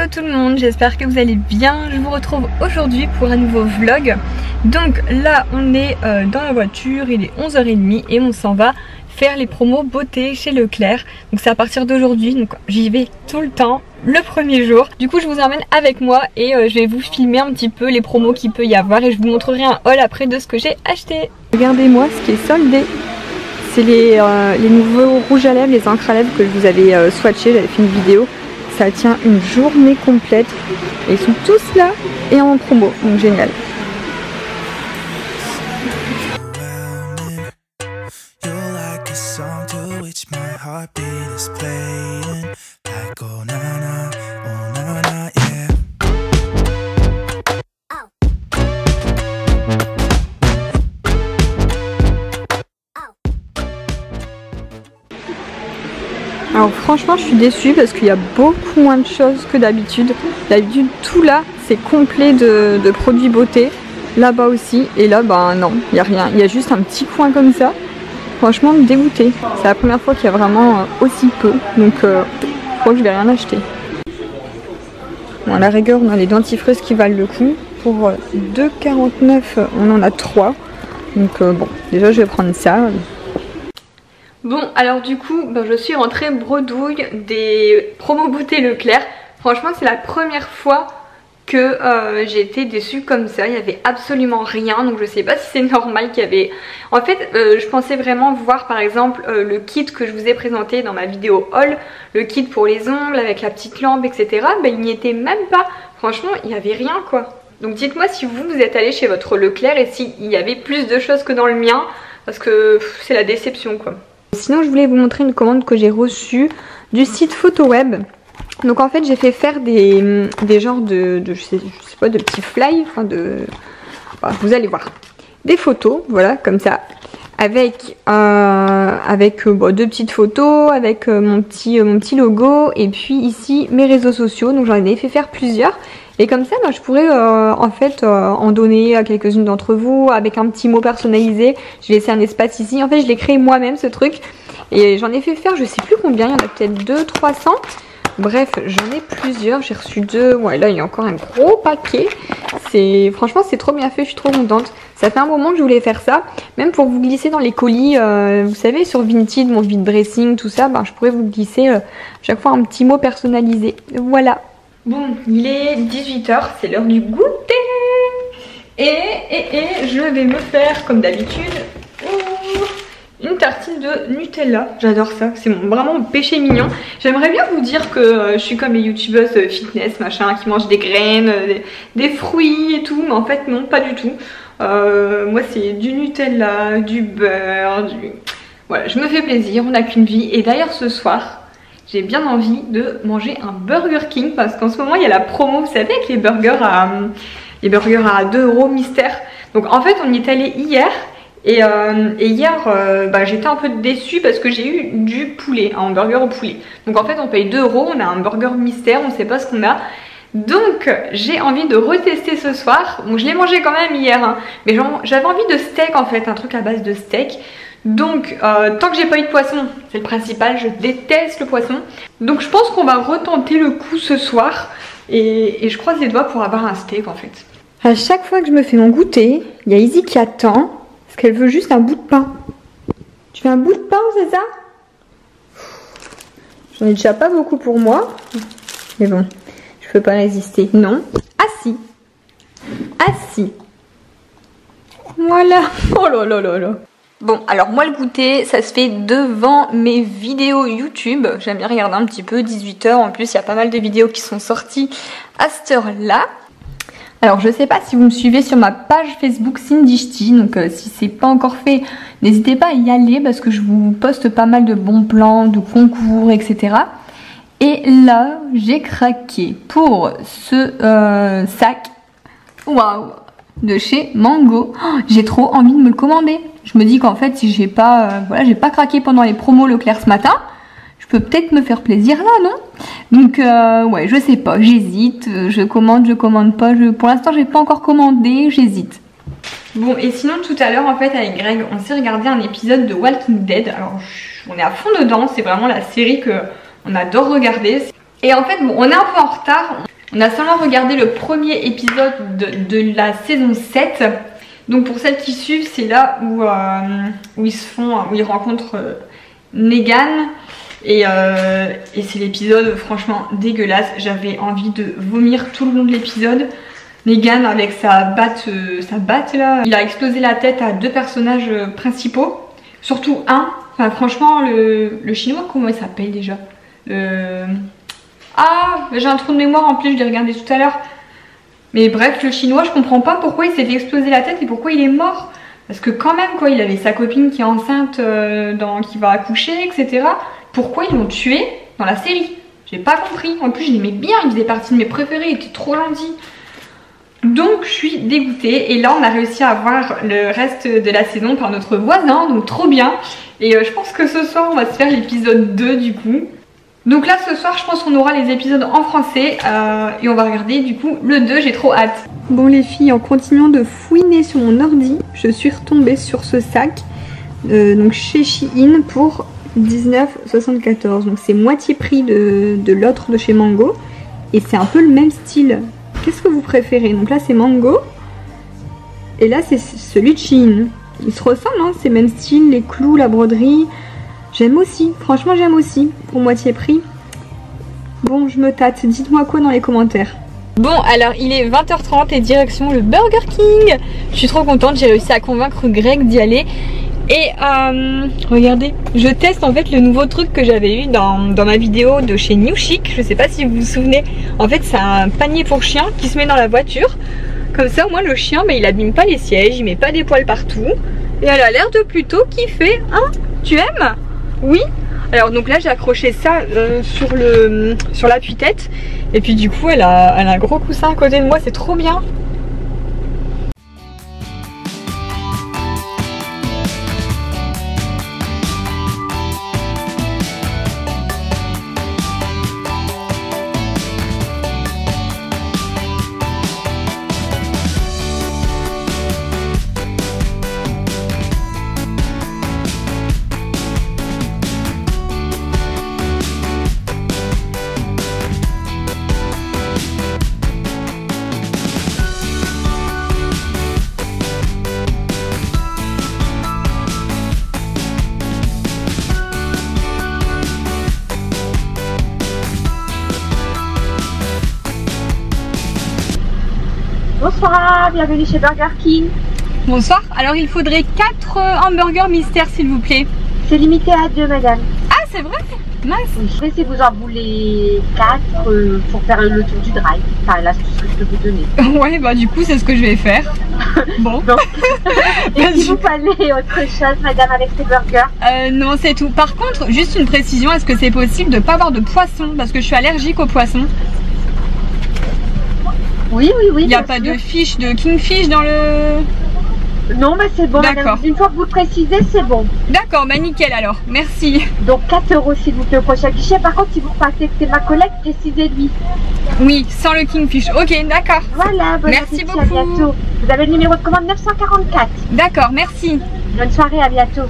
Hello tout le monde, j'espère que vous allez bien. Je vous retrouve aujourd'hui pour un nouveau vlog. Donc là on est dans la voiture, il est 11h30 et on s'en va faire les promos beauté chez Leclerc. Donc c'est à partir d'aujourd'hui, donc j'y vais tout le temps, le premier jour. Du coup je vous emmène avec moi et je vais vous filmer un petit peu les promos qu'il peut y avoir et je vous montrerai un haul après de ce que j'ai acheté. Regardez-moi ce qui est soldé. C'est les nouveaux rouges à lèvres, les encres à lèvres que je vous avais swatché, j'avais fait une vidéo. Ça tient une journée complète et ils sont tous là et en promo, donc génial. Alors franchement je suis déçue parce qu'il y a beaucoup moins de choses que d'habitude. D'habitude tout là c'est complet de produits beauté. Là-bas aussi et là bah non, il n'y a rien. Il y a juste un petit coin comme ça. Franchement dégoûté. C'est la première fois qu'il y a vraiment aussi peu. Donc je crois que je vais rien acheter. Bon à la rigueur on a les dentifrices qui valent le coup. Pour 2,49 on en a 3. Donc bon déjà je vais prendre ça. Bon alors du coup je suis rentrée bredouille des promos beauté Leclerc. Franchement c'est la première fois que j'ai été déçue comme ça. Il n'y avait absolument rien, donc je sais pas si c'est normal qu'il y avait... En fait je pensais vraiment voir par exemple le kit que je vous ai présenté dans ma vidéo haul, le kit pour les ongles avec la petite lampe etc. Il n'y était même pas, franchement il n'y avait rien quoi. Donc dites-moi si vous êtes allé chez votre Leclerc et s'il y avait plus de choses que dans le mien, parce que c'est la déception quoi. Sinon je voulais vous montrer une commande que j'ai reçue du site PhotoWeb. Donc en fait j'ai fait faire des genres je sais pas, de petits fly, enfin voilà, vous allez voir. Des photos, voilà comme ça, avec deux petites photos, avec mon petit logo et puis ici mes réseaux sociaux. Donc j'en ai fait faire plusieurs. Et comme ça, je pourrais en fait en donner à quelques-unes d'entre vous avec un petit mot personnalisé. J'ai laissé un espace ici. En fait, je l'ai créé moi-même ce truc. Et j'en ai fait faire, je sais plus combien, il y en a peut-être 200-300. Bref, j'en ai plusieurs. J'ai reçu 2. Ouais, là, il y a encore un gros paquet. Franchement, c'est trop bien fait. Je suis trop contente. Ça fait un moment que je voulais faire ça. Même pour vous glisser dans les colis, vous savez, sur Vinted, mon vide dressing, tout ça, je pourrais vous glisser chaque fois un petit mot personnalisé. Voilà. Bon, il est 18 h, c'est l'heure du goûter. Et je vais me faire, comme d'habitude, une tartine de Nutella. J'adore ça, c'est vraiment mon péché mignon. J'aimerais bien vous dire que je suis comme les youtubeuses fitness, machin, qui mangent des graines, des fruits et tout. Mais en fait, non, pas du tout. Moi, c'est du Nutella, du beurre, Voilà, je me fais plaisir, on n'a qu'une vie. Et d'ailleurs, ce soir... j'ai bien envie de manger un Burger King parce qu'en ce moment il y a la promo, vous savez, avec les burgers à 2 € mystère. Donc en fait on y est allé hier et hier j'étais un peu déçue parce que j'ai eu du poulet, un hamburger au poulet. Donc en fait on paye 2 €, on a un burger mystère, on ne sait pas ce qu'on a. Donc j'ai envie de retester ce soir. Bon je l'ai mangé quand même hier hein, mais j'avais envie de steak en fait, un truc à base de steak. Donc tant que j'ai pas eu de poisson, c'est le principal, je déteste le poisson. Donc je pense qu'on va retenter le coup ce soir et je croise les doigts pour avoir un steak en fait. À chaque fois que je me fais mon goûter, il y a Izzy qui attend parce qu'elle veut juste un bout de pain. Tu veux un bout de pain, c'est ça? J'en ai déjà pas beaucoup pour moi, mais bon, je peux pas résister. Non, assis, assis. Voilà. Oh là là là là. Bon alors moi le goûter ça se fait devant mes vidéos YouTube. J'aime bien regarder un petit peu, 18 h. En plus il y a pas mal de vidéos qui sont sorties à cette heure là. Alors je sais pas si vous me suivez sur ma page Facebook Cindy Ch'ti. Donc si c'est pas encore fait, n'hésitez pas à y aller parce que je vous poste pas mal de bons plans, de concours, etc. Et là j'ai craqué pour ce sac. Waouh, de chez Mango. Oh, j'ai trop envie de me le commander. Je me dis qu'en fait si j'ai pas j'ai pas craqué pendant les promos Leclerc ce matin, je peux peut-être me faire plaisir là, non? Donc ouais, je sais pas, j'hésite, je commande pas, pour l'instant j'ai pas encore commandé, j'hésite. Bon et sinon tout à l'heure en fait avec Greg on s'est regardé un épisode de Walking Dead. Alors on est à fond dedans, c'est vraiment la série que on adore regarder. Et en fait, bon, on est un peu en retard. On a seulement regardé le premier épisode de la saison 7. Donc pour celles qui suivent, c'est là où ils rencontrent Negan. Et c'est l'épisode franchement dégueulasse. J'avais envie de vomir tout le long de l'épisode. Negan avec sa batte là, il a explosé la tête à 2 personnages principaux. Surtout un. Enfin franchement le chinois, comment il s'appelle déjà? Ah, j'ai un trou de mémoire en plus, je l'ai regardé tout à l'heure. Mais bref, le chinois, je comprends pas pourquoi il s'est fait exploser la tête et pourquoi il est mort. Parce que quand même, quoi, il avait sa copine qui est enceinte, qui va accoucher, etc. Pourquoi ils l'ont tué dans la série? J'ai pas compris. En plus, je l'aimais bien, il faisait partie de mes préférés, il était trop gentil. Donc, je suis dégoûtée. Et là, on a réussi à voir le reste de la saison par notre voisin, donc trop bien. Et je pense que ce soir, on va se faire l'épisode 2 du coup. Donc là ce soir je pense qu'on aura les épisodes en français et on va regarder du coup le 2, j'ai trop hâte. Bon les filles, en continuant de fouiner sur mon ordi, je suis retombée sur ce sac donc chez Shein pour 19,74. Donc c'est moitié prix de l'autre de chez Mango et c'est un peu le même style. Qu'est-ce que vous préférez? Donc là c'est Mango et là c'est celui de Shein. Ils se ressemblent hein, c'est le même style, les clous, la broderie. J'aime aussi, franchement j'aime aussi, pour moitié prix. Bon, je me tâte, dites-moi quoi dans les commentaires. Bon, alors il est 20h30 et direction le Burger King. Je suis trop contente, j'ai réussi à convaincre Greg d'y aller. Et regardez, je teste en fait le nouveau truc que j'avais eu dans ma vidéo de chez New Chic. Je sais pas si vous vous souvenez. En fait c'est un panier pour chien qui se met dans la voiture. Comme ça au moins le chien, il abîme pas les sièges, il met pas des poils partout. Et elle a l'air de plutôt kiffer. Hein? Tu aimes? Oui. Alors donc là j'ai accroché ça sur l'appui-tête. Et puis du coup elle a un gros coussin à côté de moi, c'est trop bien. Bonsoir, bienvenue chez Burger King. Bonsoir, alors il faudrait 4 hamburgers mystères s'il vous plaît. C'est limité à 2 madame. Ah c'est vrai? Mince. Oui, si vous en voulez 4 pour faire le tour du drive. Enfin là c'est tout ce que je peux vous donner. Ouais bah du coup c'est ce que je vais faire. Bon. Donc, et si vous fallait autre chose madame avec ces burgers? Non c'est tout. Par contre juste une précision, est-ce que c'est possible de ne pas avoir de poisson? Parce que je suis allergique aux poissons. Oui. Il n'y a pas de fiche, de kingfish dans le... Non, mais c'est bon, madame. Une fois que vous le précisez, c'est bon. D'accord, bah nickel alors, merci. Donc 4 € s'il vous plaît au prochain guichet. Par contre, si vous passez que c'est ma collègue, précisez-lui. Oui, sans le kingfish. Ok, d'accord. Voilà, bon merci beaucoup. À bientôt. Vous avez le numéro de commande 944. D'accord, merci. Bonne soirée, à bientôt.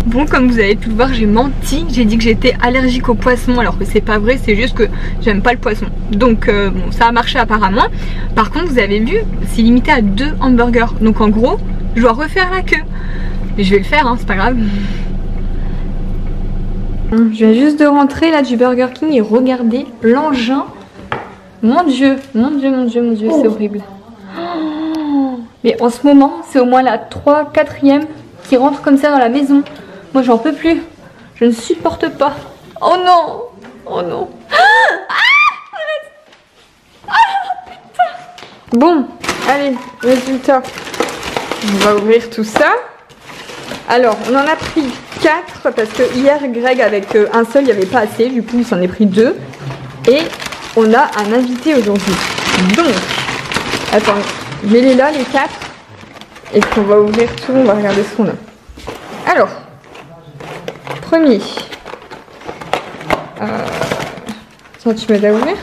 Bon, comme vous avez pu le voir, j'ai menti, j'ai dit que j'étais allergique aux poissons alors que c'est pas vrai, c'est juste que j'aime pas le poisson. Donc bon, ça a marché apparemment. Par contre, vous avez vu, c'est limité à 2 hamburgers. Donc en gros, je dois refaire la queue. Mais je vais le faire, hein, c'est pas grave. Je viens juste de rentrer là du Burger King et regardez l'engin. Mon dieu, c'est horrible. Oh, mais en ce moment, c'est au moins la 3, 4e qui rentre comme ça dans la maison. Moi j'en peux plus, je ne supporte pas. Oh non, oh non. Putain. Bon, allez, résultat. On va ouvrir tout ça. Alors, on en a pris 4 parce que hier Greg avec un seul, il n'y avait pas assez. Du coup, il s'en est pris 2. Et on a un invité aujourd'hui. Donc, attends, mets-les là les 4. Et puis on va ouvrir tout, on va regarder ce qu'on a. Alors, premier. Attends, tu m'aides à ouvrir?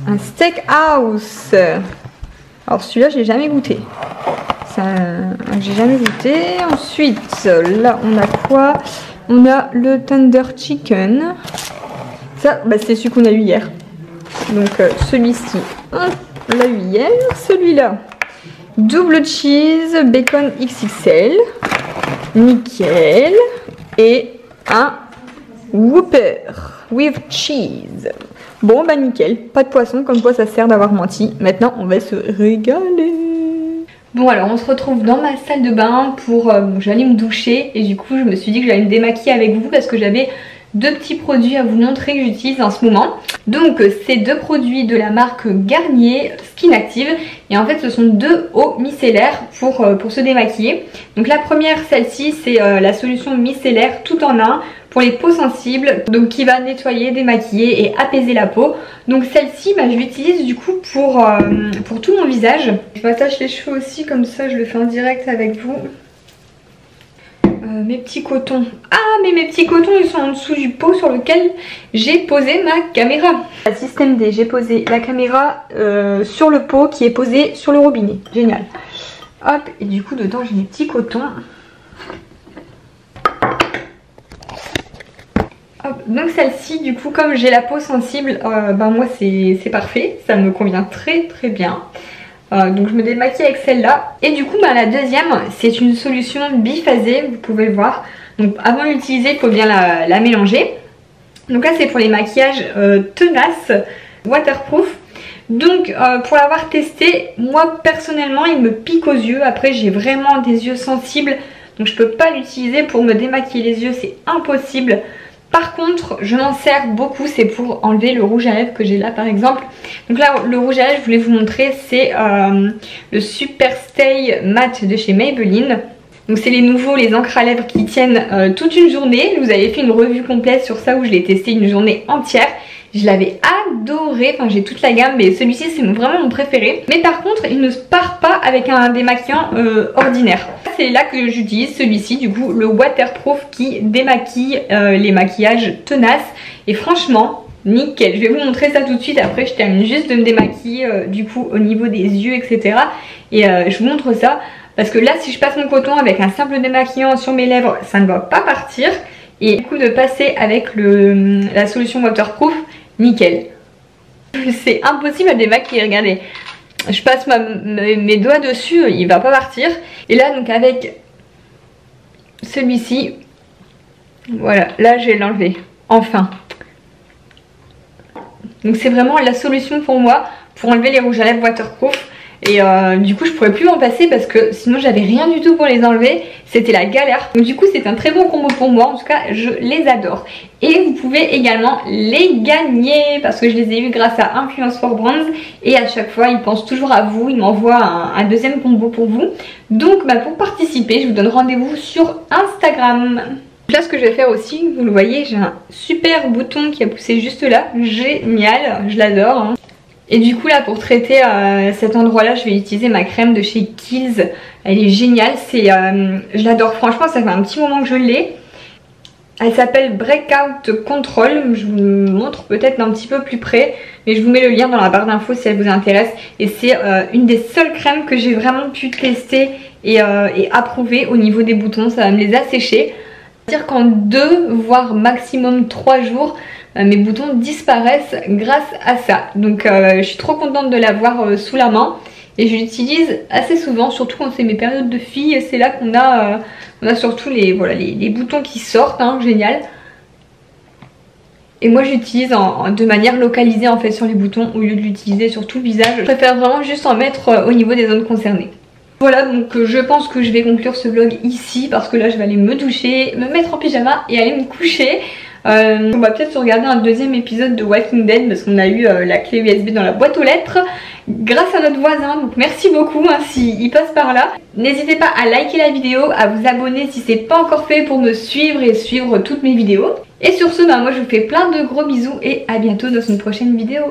Un steakhouse. Alors celui-là, je l'ai jamais goûté. C'est un que j'ai jamais goûté. Ensuite, là, on a quoi? On a le Tender Chicken. Ça, bah, c'est celui qu'on a eu hier. Donc celui-ci, on l'a eu hier. Celui-là, double cheese, bacon XXL. Nickel. Et un Whopper with cheese. Bon bah nickel, pas de poisson, comme quoi ça sert d'avoir menti. Maintenant on va se régaler. Bon alors on se retrouve dans ma salle de bain pour... j'allais me doucher et du coup je me suis dit que j'allais me démaquiller avec vous parce que j'avais deux petits produits à vous montrer que j'utilise en ce moment. Donc c'est deux produits de la marque Garnier Skin Active et en fait ce sont deux eaux micellaires pour se démaquiller. Donc la première, celle-ci, c'est la solution micellaire tout en un pour les peaux sensibles, donc qui va nettoyer, démaquiller et apaiser la peau. Donc celle-ci, bah, je l'utilise du coup pour tout mon visage. Je m'attache les cheveux aussi, comme ça je le fais en direct avec vous. Mes petits cotons. Ah mais mes petits cotons ils sont en dessous du pot sur lequel j'ai posé ma caméra. Système D, j'ai posé la caméra sur le pot qui est posé sur le robinet. Génial. Hop, et du coup dedans j'ai mes petits cotons. Hop, donc celle-ci du coup comme j'ai la peau sensible, ben moi c'est parfait. Ça me convient très très bien. Donc je me démaquille avec celle-là. Et du coup bah, la deuxième c'est une solution biphasée, vous pouvez le voir. Donc avant de l'utiliser il faut bien la mélanger. Donc là c'est pour les maquillages tenaces, waterproof. Donc pour l'avoir testé, moi personnellement il me pique aux yeux. Après j'ai vraiment des yeux sensibles, donc je peux pas l'utiliser pour me démaquiller les yeux, c'est impossible. Par contre je m'en sers beaucoup, c'est pour enlever le rouge à lèvres que j'ai là par exemple. Donc là le rouge à lèvres je voulais vous montrer, c'est le Super Stay Matte de chez Maybelline. Donc c'est les nouveaux, les encres à lèvres qui tiennent toute une journée. Je vous avais fait une revue complète sur ça où je l'ai testé une journée entière. Je l'avais adoré, enfin j'ai toute la gamme mais celui-ci c'est vraiment mon préféré. Mais par contre il ne se part pas avec un démaquillant ordinaire. C'est là que j'utilise celui-ci du coup, le waterproof qui démaquille les maquillages tenaces. Et franchement nickel, je vais vous montrer ça tout de suite. Après je termine juste de me démaquiller du coup au niveau des yeux etc. Et je vous montre ça parce que là si je passe mon coton avec un simple démaquillant sur mes lèvres ça ne va pas partir. Et du coup de passer avec la solution waterproof, nickel. C'est impossible à démaquiller, regardez. Je passe mes doigts dessus, il va pas partir. Et là donc avec celui-ci, voilà, là je vais l'enlever, enfin. Donc c'est vraiment la solution pour moi pour enlever les rouges à lèvres waterproof. Et du coup je pourrais plus m'en passer parce que sinon j'avais rien du tout pour les enlever, c'était la galère. Donc du coup c'est un très bon combo pour moi, en tout cas je les adore. Et vous pouvez également les gagner parce que je les ai eu grâce à Influence for Brands. Et à chaque fois ils pensent toujours à vous, ils m'envoient un deuxième combo pour vous. Donc bah, pour participer je vous donne rendez-vous sur Instagram. Là ce que je vais faire aussi, vous le voyez, j'ai un super bouton qui a poussé juste là, génial, je l'adore hein. Et du coup là pour traiter cet endroit là je vais utiliser ma crème de chez Kiehl's. Elle est géniale, je l'adore franchement, ça fait un petit moment que je l'ai. Elle s'appelle Breakout Control, je vous montre peut-être d'un petit peu plus près. Mais je vous mets le lien dans la barre d'infos si elle vous intéresse. Et c'est une des seules crèmes que j'ai vraiment pu tester et approuver au niveau des boutons. Ça va me les assécher. C'est-à-dire qu'en 2 voire maximum 3 jours mes boutons disparaissent grâce à ça. Donc je suis trop contente de l'avoir sous la main. Et je l'utilise assez souvent, surtout quand c'est mes périodes de filles. C'est là qu'on a surtout les boutons qui sortent, hein, génial. Et moi j'utilise de manière localisée en fait sur les boutons au lieu de l'utiliser sur tout le visage. Je préfère vraiment juste en mettre au niveau des zones concernées. Voilà, donc je pense que je vais conclure ce vlog ici parce que là je vais aller me doucher, me mettre en pyjama et aller me coucher. On va peut-être se regarder un deuxième épisode de Walking Dead parce qu'on a eu la clé USB dans la boîte aux lettres grâce à notre voisin, donc merci beaucoup hein, s'il passe par là. N'hésitez pas à liker la vidéo, à vous abonner si c'est pas encore fait pour me suivre et suivre toutes mes vidéos. Et sur ce, bah, moi je vous fais plein de gros bisous et à bientôt dans une prochaine vidéo.